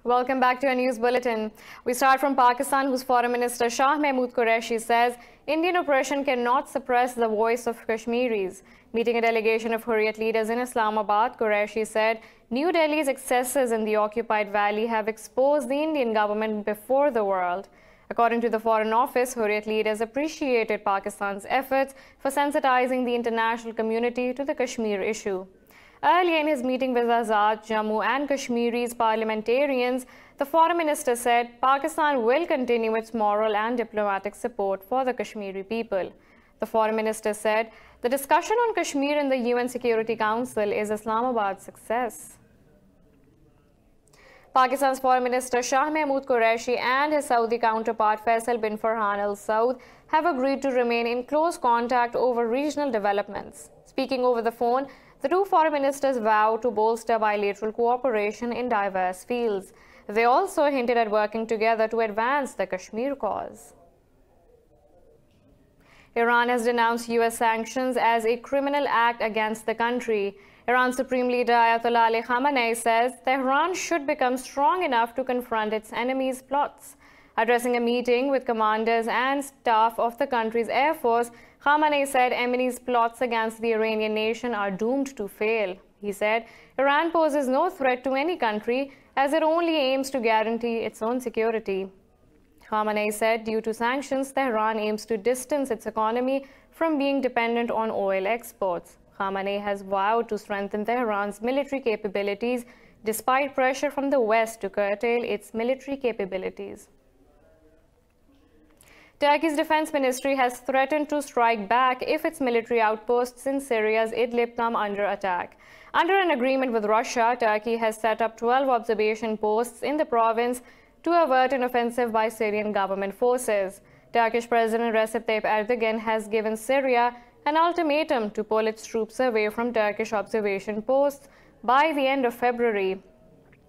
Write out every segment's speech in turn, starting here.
Welcome back to our news bulletin. We start from Pakistan, whose Foreign Minister Shah Mahmood Qureshi says Indian oppression cannot suppress the voice of Kashmiris. Meeting a delegation of Hurriyat leaders in Islamabad, Qureshi said New Delhi's excesses in the occupied valley have exposed the Indian government before the world. According to the Foreign Office, Hurriyat leaders appreciated Pakistan's efforts for sensitizing the international community to the Kashmir issue. Earlier in his meeting with Azad, Jammu and Kashmir's parliamentarians, the Foreign Minister said Pakistan will continue its moral and diplomatic support for the Kashmiri people. The Foreign Minister said the discussion on Kashmir in the UN Security Council is Islamabad's success. Pakistan's Foreign Minister Shah Mahmood Qureshi and his Saudi counterpart Faisal bin Farhan Al Saud have agreed to remain in close contact over regional developments. Speaking over the phone, the two foreign ministers vow to bolster bilateral cooperation in diverse fields. They also hinted at working together to advance the Kashmir cause. Iran has denounced US sanctions as a criminal act against the country. Iran's Supreme Leader Ayatollah Ali Khamenei says Tehran should become strong enough to confront its enemies' plots. Addressing a meeting with commanders and staff of the country's air force, Khamenei said Yemeni's plots against the Iranian nation are doomed to fail. He said Iran poses no threat to any country as it only aims to guarantee its own security. Khamenei said due to sanctions, Tehran aims to distance its economy from being dependent on oil exports. Khamenei has vowed to strengthen Tehran's military capabilities despite pressure from the West to curtail its military capabilities. Turkey's defense ministry has threatened to strike back if its military outposts in Syria's Idlib come under attack. Under an agreement with Russia, Turkey has set up 12 observation posts in the province to avert an offensive by Syrian government forces. Turkish President Recep Tayyip Erdogan has given Syria an ultimatum to pull its troops away from Turkish observation posts by the end of February.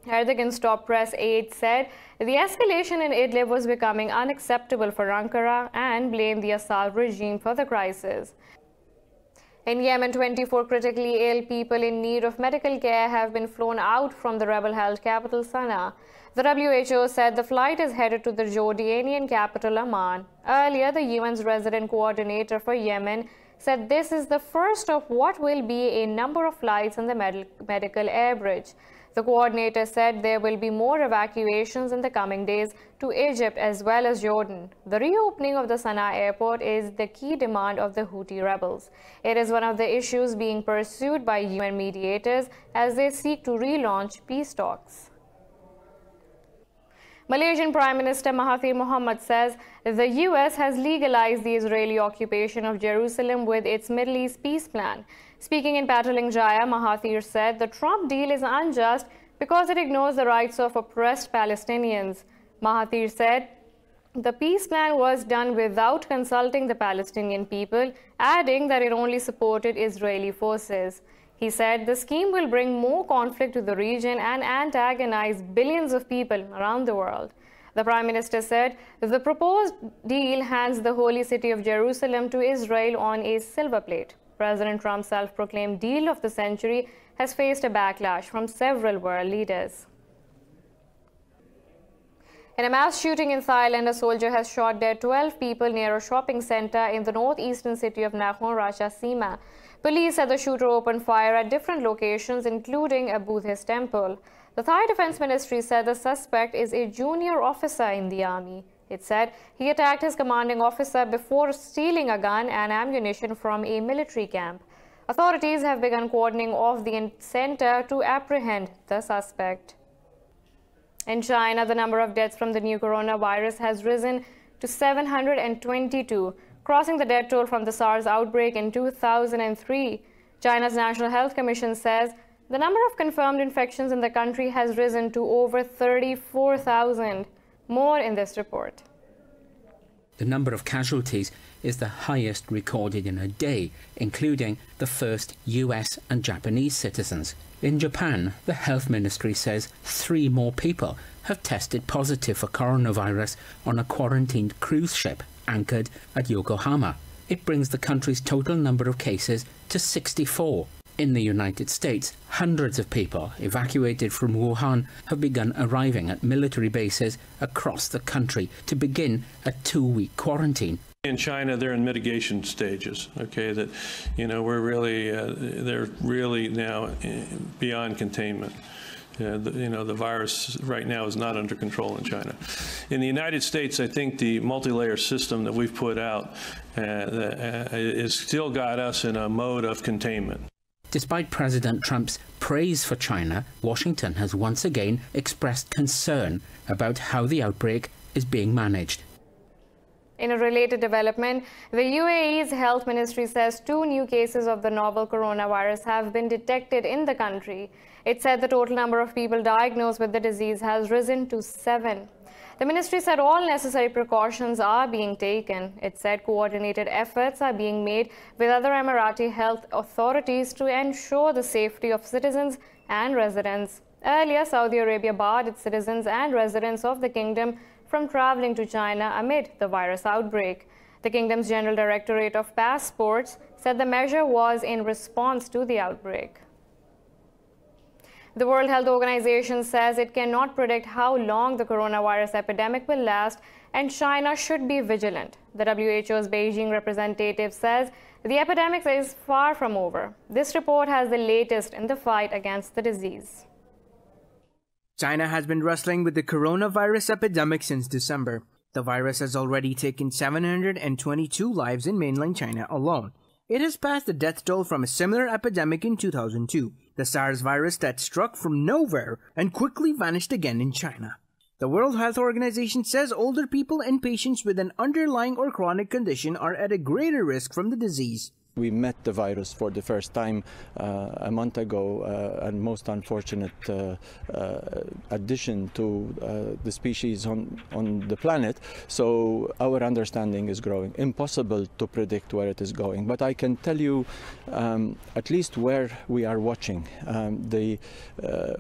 Erdogan's top press aide said the escalation in Idlib was becoming unacceptable for Ankara and blamed the Assad regime for the crisis. In Yemen, 24 critically ill people in need of medical care have been flown out from the rebel-held capital Sana'a. The WHO said the flight is headed to the Jordanian capital Amman. Earlier, the UN's resident coordinator for Yemen said this is the first of what will be a number of flights on the medical air bridge. The coordinator said there will be more evacuations in the coming days to Egypt as well as Jordan. The reopening of the Sana'a airport is the key demand of the Houthi rebels. It is one of the issues being pursued by UN mediators as they seek to relaunch peace talks. Malaysian Prime Minister Mahathir Mohamad says the US has legalized the Israeli occupation of Jerusalem with its Middle East peace plan. Speaking in Petaling Jaya, Mahathir said the Trump deal is unjust because it ignores the rights of oppressed Palestinians. Mahathir said the peace plan was done without consulting the Palestinian people, adding that it only supported Israeli forces. He said the scheme will bring more conflict to the region and antagonize billions of people around the world. The Prime Minister said the proposed deal hands the holy city of Jerusalem to Israel on a silver plate. President Trump's self-proclaimed deal of the century has faced a backlash from several world leaders. In a mass shooting in Thailand, a soldier has shot dead 12 people near a shopping center in the northeastern city of Nakhon Ratchasima. Police said the shooter opened fire at different locations, including a Buddhist temple. The Thai Defense Ministry said the suspect is a junior officer in the army. It said he attacked his commanding officer before stealing a gun and ammunition from a military camp. Authorities have begun cordoning off the center to apprehend the suspect. In China, the number of deaths from the new coronavirus has risen to 722, crossing the death toll from the SARS outbreak in 2003. China's National Health Commission says the number of confirmed infections in the country has risen to over 34,000. More in this report. The number of casualties is the highest recorded in a day, including the first US and Japanese citizens. In Japan, the health ministry says 3 more people have tested positive for coronavirus on a quarantined cruise ship anchored at Yokohama. It brings the country's total number of cases to 64. In the United States, hundreds of people evacuated from Wuhan have begun arriving at military bases across the country to begin a 2-week quarantine. In China, they're in mitigation stages. Okay, that we're really they're really now beyond containment. The virus right now is not under control in China. In the United States, I think the multi-layer system that we've put out is still got us in a mode of containment. Despite President Trump's praise for China, Washington has once again expressed concern about how the outbreak is being managed. In a related development, the UAE's health ministry says 2 new cases of the novel coronavirus have been detected in the country. It said the total number of people diagnosed with the disease has risen to 7. The ministry said all necessary precautions are being taken. It said coordinated efforts are being made with other Emirati health authorities to ensure the safety of citizens and residents. Earlier, Saudi Arabia barred its citizens and residents of the kingdom from traveling to China amid the virus outbreak. The kingdom's General Directorate of Passports said the measure was in response to the outbreak. The World Health Organization says it cannot predict how long the coronavirus epidemic will last, and China should be vigilant. The WHO's Beijing representative says the epidemic is far from over. This report has the latest in the fight against the disease. China has been wrestling with the coronavirus epidemic since December. The virus has already taken 722 lives in mainland China alone. It has passed the death toll from a similar epidemic in 2002, the SARS virus that struck from nowhere and quickly vanished again in China. The World Health Organization says older people and patients with an underlying or chronic condition are at a greater risk from the disease. We met the virus for the first time a month ago, and most unfortunate addition to the species on the planet. So our understanding is growing. Impossible to predict where it is going, but I can tell you at least where we are watching.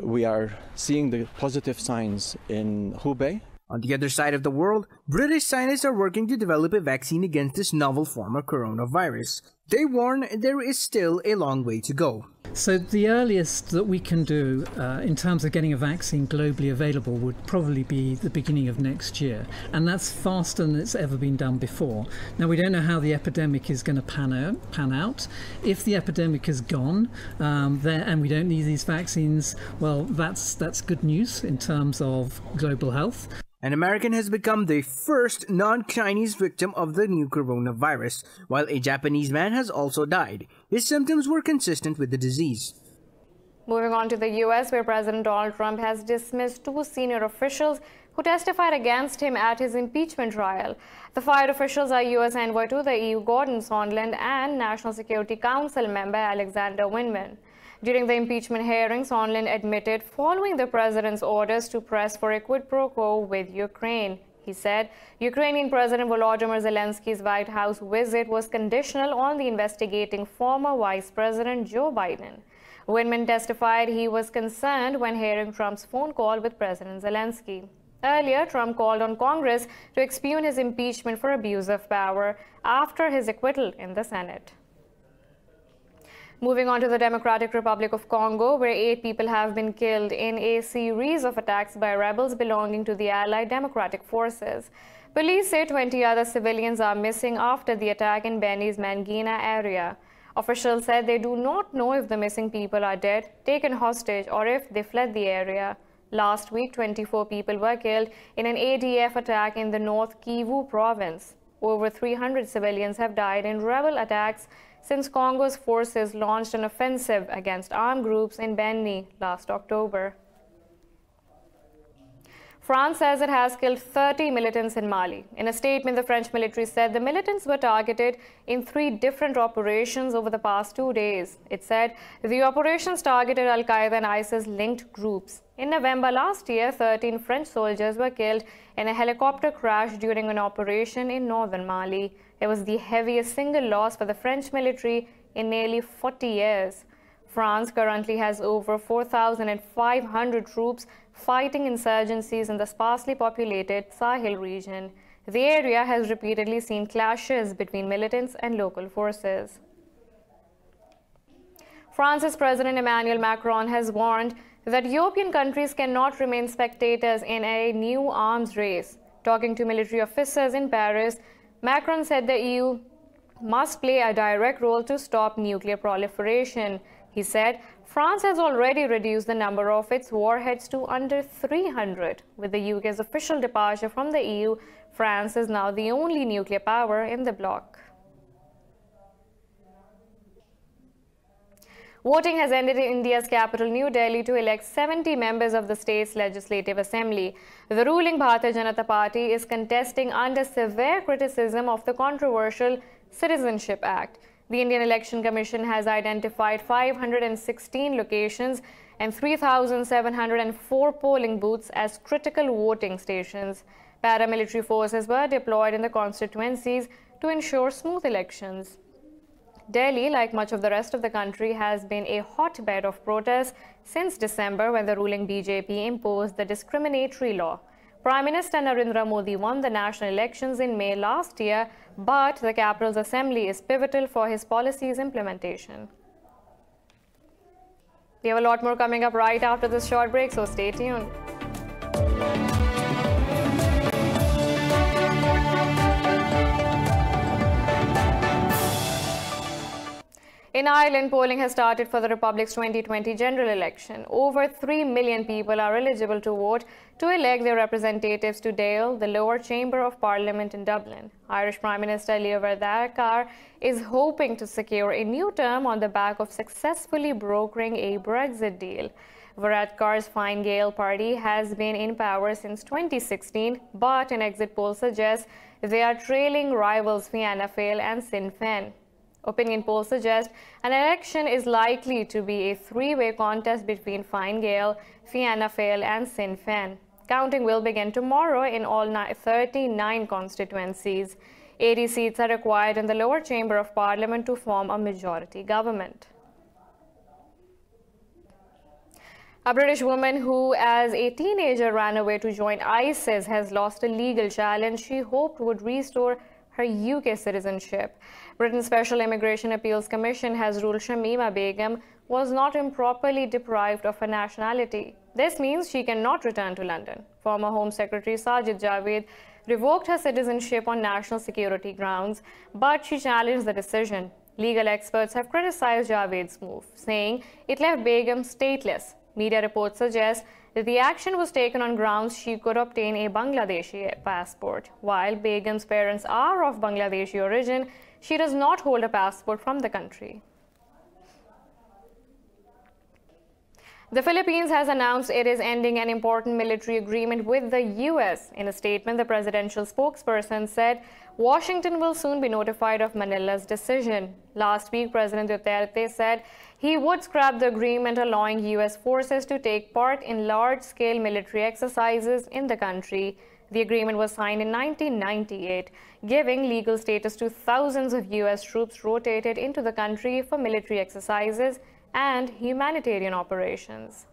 We are seeing the positive signs in Hubei. On the other side of the world, British scientists are working to develop a vaccine against this novel form of coronavirus. They warn there is still a long way to go. So the earliest that we can do in terms of getting a vaccine globally available would probably be the beginning of next year. And that's faster than it's ever been done before. Now, we don't know how the epidemic is going to pan out. If the epidemic is gone and we don't need these vaccines, well, that's good news in terms of global health. An American has become the first non-Chinese victim of the new coronavirus, while a Japanese man has also died. His symptoms were consistent with the disease. Moving on to the U.S., where President Donald Trump has dismissed 2 senior officials who testified against him at his impeachment trial. The fired officials are U.S. envoy to the EU Gordon Sondland and National Security Council member Alexander Vindman. During the impeachment hearing, Sondland admitted following the president's orders to press for a quid pro quo with Ukraine. He said Ukrainian President Volodymyr Zelensky's White House visit was conditional on the investigating former Vice President Joe Biden. Vindman testified he was concerned when hearing Trump's phone call with President Zelensky. Earlier, Trump called on Congress to expugn his impeachment for abuse of power after his acquittal in the Senate. Moving on to the Democratic Republic of Congo, where 8 people have been killed in a series of attacks by rebels belonging to the Allied Democratic Forces. Police say 20 other civilians are missing after the attack in Beni's Mangina area. Officials said they do not know if the missing people are dead, taken hostage, or if they fled the area. Last week, 24 people were killed in an ADF attack in the North Kivu province. Over 300 civilians have died in rebel attacks since Congo's forces launched an offensive against armed groups in Beni last October. France says it has killed 30 militants in Mali. In a statement, the French military said the militants were targeted in 3 different operations over the past 2 days. It said the operations targeted Al-Qaeda and ISIS-linked groups. In November last year, 13 French soldiers were killed in a helicopter crash during an operation in northern Mali. It was the heaviest single loss for the French military in nearly 40 years. France currently has over 4,500 troops fighting insurgencies in the sparsely populated Sahel region. The area has repeatedly seen clashes between militants and local forces. France's President Emmanuel Macron has warned that European countries cannot remain spectators in a new arms race. Talking to military officers in Paris, Macron said the EU must play a direct role to stop nuclear proliferation. He said France has already reduced the number of its warheads to under 300. With the UK's official departure from the EU, France is now the only nuclear power in the bloc. Voting has ended in India's capital, New Delhi, to elect 70 members of the state's legislative assembly. The ruling Bharatiya Janata Party is contesting under severe criticism of the controversial Citizenship Act. The Indian Election Commission has identified 516 locations and 3,704 polling booths as critical voting stations. Paramilitary forces were deployed in the constituencies to ensure smooth elections. Delhi, like much of the rest of the country, has been a hotbed of protests since December, when the ruling BJP imposed the discriminatory law. Prime Minister Narendra Modi won the national elections in May last year, but the capital's assembly is pivotal for his policies' implementation. We have a lot more coming up right after this short break, so stay tuned. In Ireland, polling has started for the Republic's 2020 general election. Over 3 million people are eligible to vote to elect their representatives to Dáil, the lower chamber of parliament in Dublin. Irish Prime Minister Leo Varadkar is hoping to secure a new term on the back of successfully brokering a Brexit deal. Varadkar's Fine Gael party has been in power since 2016, but an exit poll suggests they are trailing rivals Fianna Fáil and Sinn Féin. Opinion polls suggest an election is likely to be a three-way contest between Fine Gael, Fianna Fáil and Sinn Féin. Counting will begin tomorrow in all 39 constituencies. 80 seats are required in the lower chamber of parliament to form a majority government. A British woman who, as a teenager, ran away to join ISIS has lost a legal challenge she hoped would restore her UK citizenship. Britain's Special Immigration Appeals Commission has ruled Shamima Begum was not improperly deprived of her nationality. This means she cannot return to London. Former Home Secretary Sajid Javid revoked her citizenship on national security grounds, but she challenged the decision. Legal experts have criticized Javid's move, saying it left Begum stateless. Media reports suggest that the action was taken on grounds she could obtain a Bangladeshi passport. While Begum's parents are of Bangladeshi origin, she does not hold a passport from the country. The Philippines has announced it is ending an important military agreement with the U.S. In a statement, the presidential spokesperson said Washington will soon be notified of Manila's decision. Last week, President Duterte said he would scrap the agreement allowing U.S. forces to take part in large-scale military exercises in the country. The agreement was signed in 1998, giving legal status to thousands of U.S. troops rotated into the country for military exercises and humanitarian operations.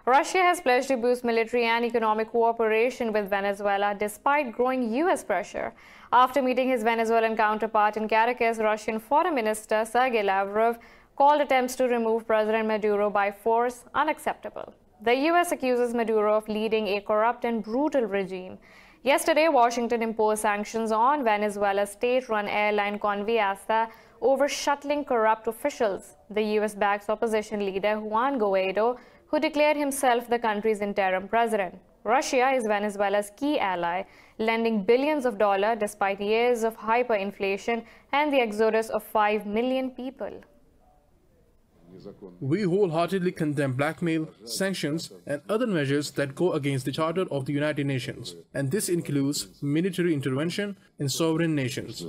Russia has pledged to boost military and economic cooperation with Venezuela despite growing U.S. pressure. After meeting his Venezuelan counterpart in Caracas, Russian Foreign Minister Sergei Lavrov called attempts to remove President Maduro by force unacceptable. The U.S. accuses Maduro of leading a corrupt and brutal regime. Yesterday, Washington imposed sanctions on Venezuela's state-run airline Conviasa over shuttling corrupt officials. The U.S. backs opposition leader Juan Guaido, who declared himself the country's interim president. Russia is Venezuela's key ally, lending billions of dollars despite years of hyperinflation and the exodus of 5 million people. We wholeheartedly condemn blackmail, sanctions, and other measures that go against the Charter of the United Nations, and this includes military intervention in sovereign nations.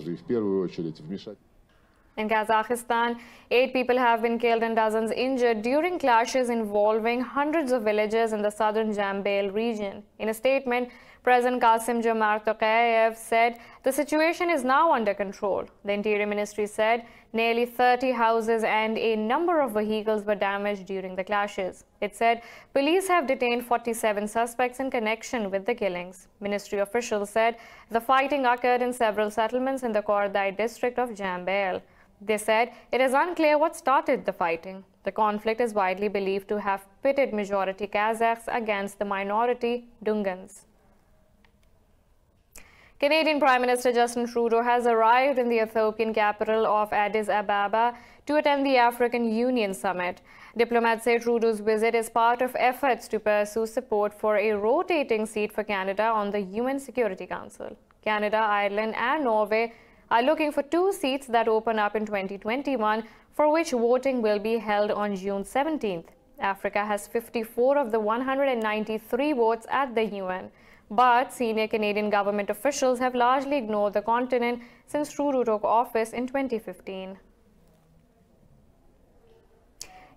In Kazakhstan, 8 people have been killed and dozens injured during clashes involving hundreds of villages in the southern Jambail region. In a statement, President Kassym-Jomart Tokayev said the situation is now under control. The Interior Ministry said nearly 30 houses and a number of vehicles were damaged during the clashes. It said police have detained 47 suspects in connection with the killings. Ministry officials said the fighting occurred in several settlements in the Kordai district of Jambail. They said it is unclear what started the fighting. The conflict is widely believed to have pitted majority Kazakhs against the minority Dungans. Canadian Prime Minister Justin Trudeau has arrived in the Ethiopian capital of Addis Ababa to attend the African Union Summit. Diplomats say Trudeau's visit is part of efforts to pursue support for a rotating seat for Canada on the UN Security Council. Canada, Ireland and Norway are looking for 2 seats that open up in 2021, for which voting will be held on June 17th. Africa has 54 of the 193 votes at the UN. But senior Canadian government officials have largely ignored the continent since Trudeau took office in 2015.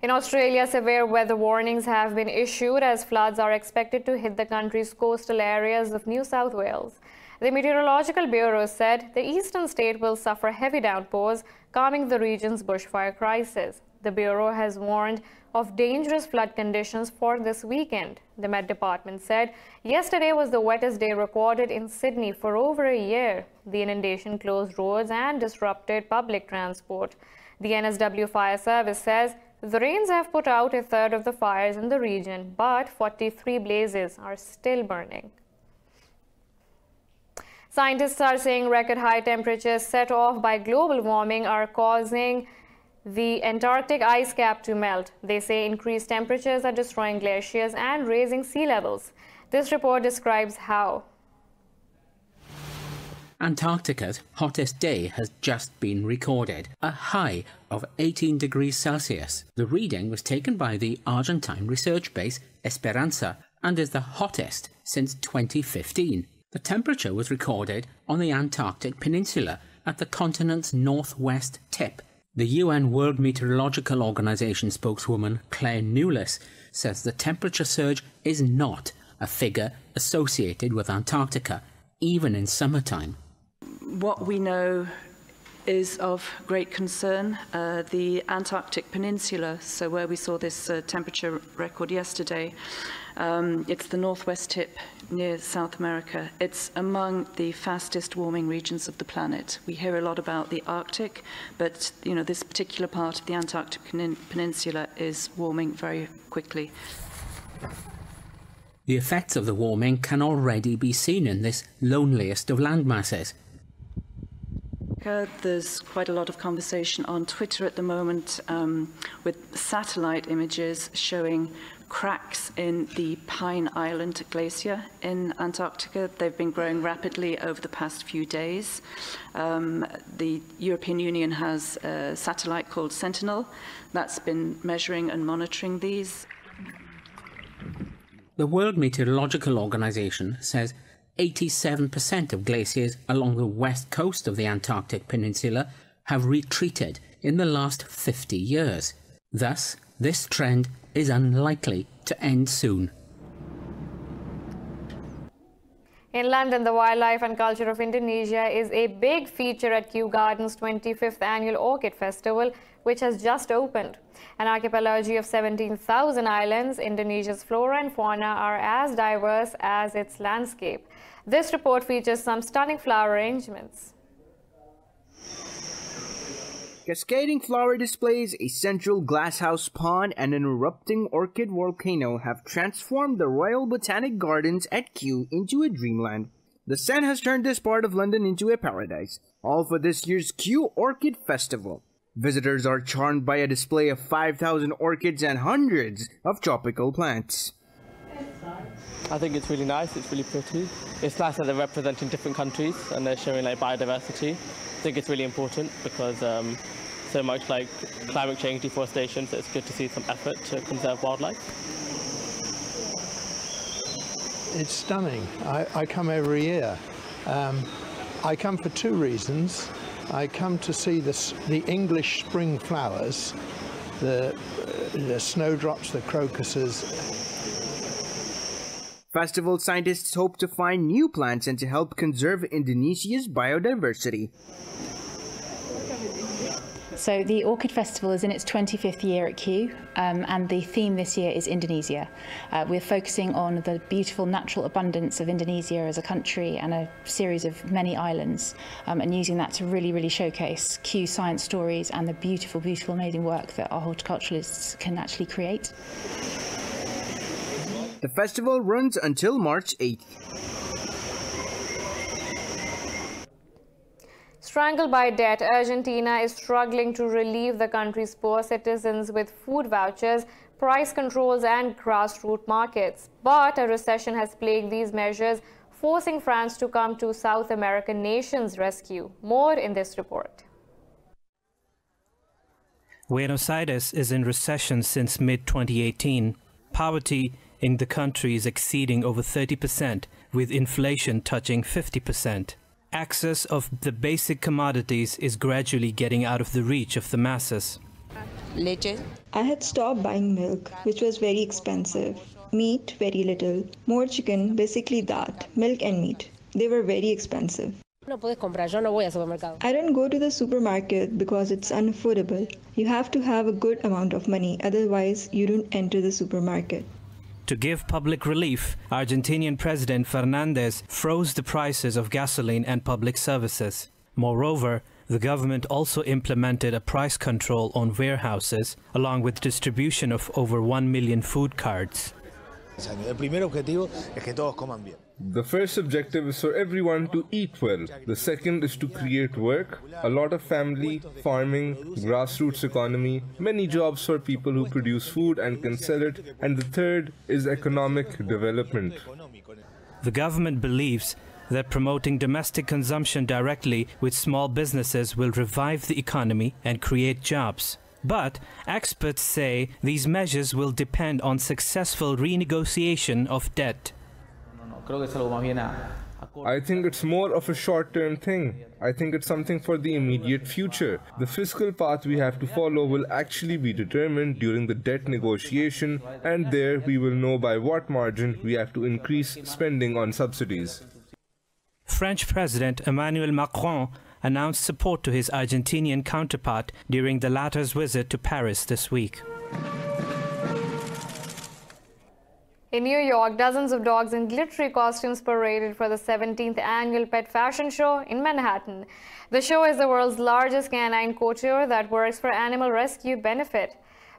In Australia, severe weather warnings have been issued as floods are expected to hit the country's coastal areas of New South Wales. The Meteorological Bureau said the eastern state will suffer heavy downpours, calming the region's bushfire crisis. The Bureau has warned of dangerous flood conditions for this weekend. The Met Department said yesterday was the wettest day recorded in Sydney for over a year. The inundation closed roads and disrupted public transport. The NSW Fire Service says the rains have put out a third of the fires in the region, but 43 blazes are still burning. Scientists are saying record high temperatures set off by global warming are causing the Antarctic ice cap to melt. They say increased temperatures are destroying glaciers and raising sea levels. This report describes how. Antarctica's hottest day has just been recorded, a high of 18 degrees Celsius. The reading was taken by the Argentine research base Esperanza and is the hottest since 2015. The temperature was recorded on the Antarctic Peninsula at the continent's northwest tip. The UN World Meteorological Organization spokeswoman Claire Newless says the temperature surge is not a figure associated with Antarctica, even in summertime. What we know is of great concern. The Antarctic Peninsula, so where we saw this temperature record yesterday, it's the northwest tip near South America. It's among the fastest warming regions of the planet. We hear a lot about the Arctic, but this particular part of the Antarctic Peninsula is warming very quickly. The effects of the warming can already be seen in this loneliest of landmasses. There's quite a lot of conversation on Twitter at the moment with satellite images showing cracks in the Pine Island Glacier in Antarctica. They've been growing rapidly over the past few days. The European Union has a satellite called Sentinel that's been measuring and monitoring these. The World Meteorological Organization says 87% of glaciers along the west coast of the Antarctic Peninsula have retreated in the last 50 years. Thus, this trend is unlikely to end soon. In London, the wildlife and culture of Indonesia is a big feature at Kew Gardens' 25th annual Orchid Festival, which has just opened. An archipelago of 17,000 islands, Indonesia's flora and fauna are as diverse as its landscape. This report features some stunning flower arrangements. Cascading flower displays, a central glasshouse pond, and an erupting orchid volcano have transformed the Royal Botanic Gardens at Kew into a dreamland. The sun has turned this part of London into a paradise, all for this year's Kew Orchid Festival. Visitors are charmed by a display of 5,000 orchids and hundreds of tropical plants. I think it's really nice, it's really pretty. It's nice that they're representing different countries and they're showing biodiversity. I think it's really important because so much climate change, deforestation, so it's good to see some effort to conserve wildlife. It's stunning. I come every year. I come for 2 reasons. I come to see the English spring flowers, the snowdrops, the crocuses. Festival scientists hope to find new plants and to help conserve Indonesia's biodiversity. So the Orchid Festival is in its 25th year at Kew, and the theme this year is Indonesia. We're focusing on the beautiful natural abundance of Indonesia as a country and a series of many islands, and using that to really showcase Kew science stories and the beautiful, amazing work that our horticulturalists can actually create. The festival runs until March 8th. Strangled by debt, Argentina is struggling to relieve the country's poor citizens with food vouchers, price controls and grassroots markets. But a recession has plagued these measures, forcing France to come to South American nations' rescue. More in this report. Buenos Aires is in recession since mid-2018. Poverty in the country is exceeding over 30%, with inflation touching 50%. Access of the basic commodities is gradually getting out of the reach of the masses. Leche. I had stopped buying milk, which was very expensive. Meat, very little. More chicken, basically that. Milk and meat. They were very expensive. I don't go to the supermarket because it's unaffordable. You have to have a good amount of money, otherwise you don't enter the supermarket. To give public relief, Argentinian President Fernandez froze the prices of gasoline and public services. Moreover, the government also implemented a price control on warehouses, along with distribution of over 1 million food cards. The first objective is for everyone to eat well. The second is to create work, a lot of family, farming, grassroots economy, many jobs for people who produce food and can sell it, and the third is economic development. The government believes that promoting domestic consumption directly with small businesses will revive the economy and create jobs. But experts say these measures will depend on successful renegotiation of debt. I think it's more of a short-term thing. I think it's something for the immediate future. The fiscal path we have to follow will actually be determined during the debt negotiation, and there we will know by what margin we have to increase spending on subsidies. French President Emmanuel Macron announced support to his Argentinian counterpart during the latter's visit to Paris this week. In New York, dozens of dogs in glittery costumes paraded for the 17th annual Pet Fashion Show in Manhattan. The show is the world's largest canine couture that works for animal rescue benefit.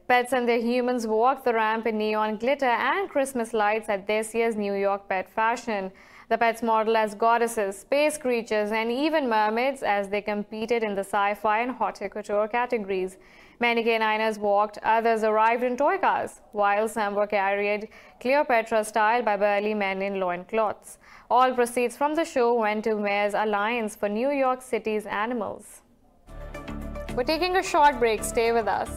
Pets and their humans walked the ramp in neon glitter and Christmas lights at this year's New York Pet Fashion. The pets model as goddesses, space creatures, and even mermaids as they competed in the sci-fi and haute couture categories. Many caniners walked, others arrived in toy cars, while some were carried Cleopatra style by burly men in loincloths. All proceeds from the show went to Mayor's Alliance for New York City's Animals. We're taking a short break. Stay with us.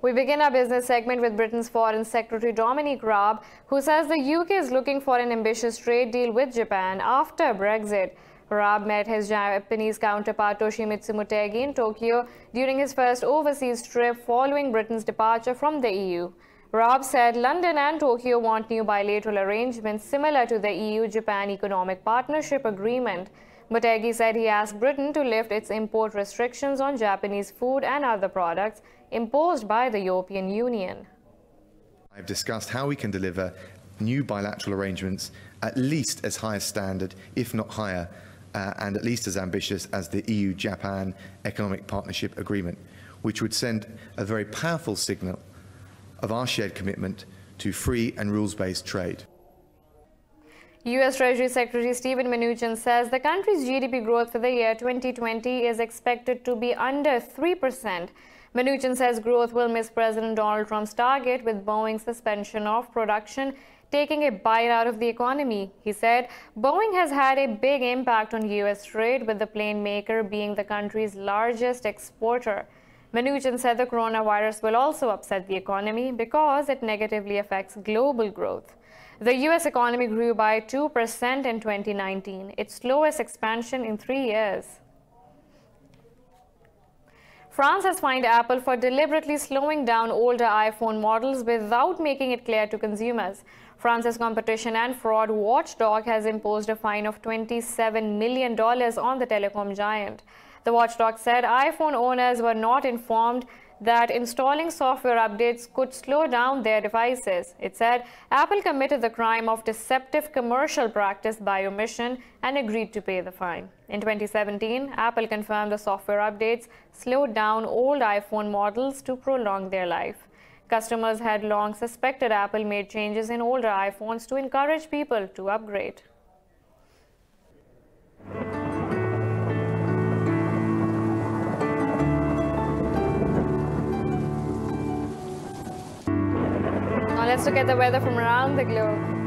We begin our business segment with Britain's Foreign Secretary Dominic Raab, who says the UK is looking for an ambitious trade deal with Japan after Brexit. Raab met his Japanese counterpart Toshimitsu Motegi in Tokyo during his first overseas trip following Britain's departure from the EU. Raab said London and Tokyo want new bilateral arrangements similar to the EU-Japan Economic Partnership Agreement. Motegi said he asked Britain to lift its import restrictions on Japanese food and other products imposed by the European Union. I've discussed how we can deliver new bilateral arrangements at least as high a standard, if not higher, and at least as ambitious as the EU-Japan Economic Partnership Agreement, which would send a very powerful signal of our shared commitment to free and rules-based trade. U.S. Treasury Secretary Steven Mnuchin says the country's GDP growth for the year 2020 is expected to be under 3%. Mnuchin says growth will miss President Donald Trump's target, with Boeing's suspension of production taking a bite out of the economy. He said Boeing has had a big impact on U.S. trade, with the plane maker being the country's largest exporter. Mnuchin said the coronavirus will also upset the economy because it negatively affects global growth. The U.S. economy grew by 2% in 2019, its slowest expansion in 3 years. France has fined Apple for deliberately slowing down older iPhone models without making it clear to consumers. France's competition and fraud watchdog has imposed a fine of $27 million on the telecom giant. The watchdog said iPhone owners were not informed that installing software updates could slow down their devices. It said Apple committed the crime of deceptive commercial practice by omission and agreed to pay the fine. In 2017, Apple confirmed the software updates slowed down old iPhone models to prolong their life. Customers had long suspected Apple made changes in older iPhones to encourage people to upgrade. Now let's look at the weather from around the globe.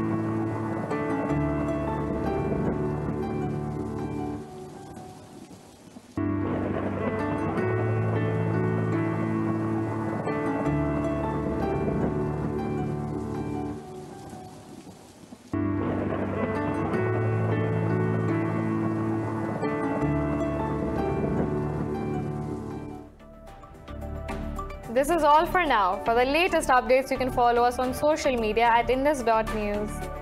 This is all for now. For the latest updates, you can follow us on social media at indus.news.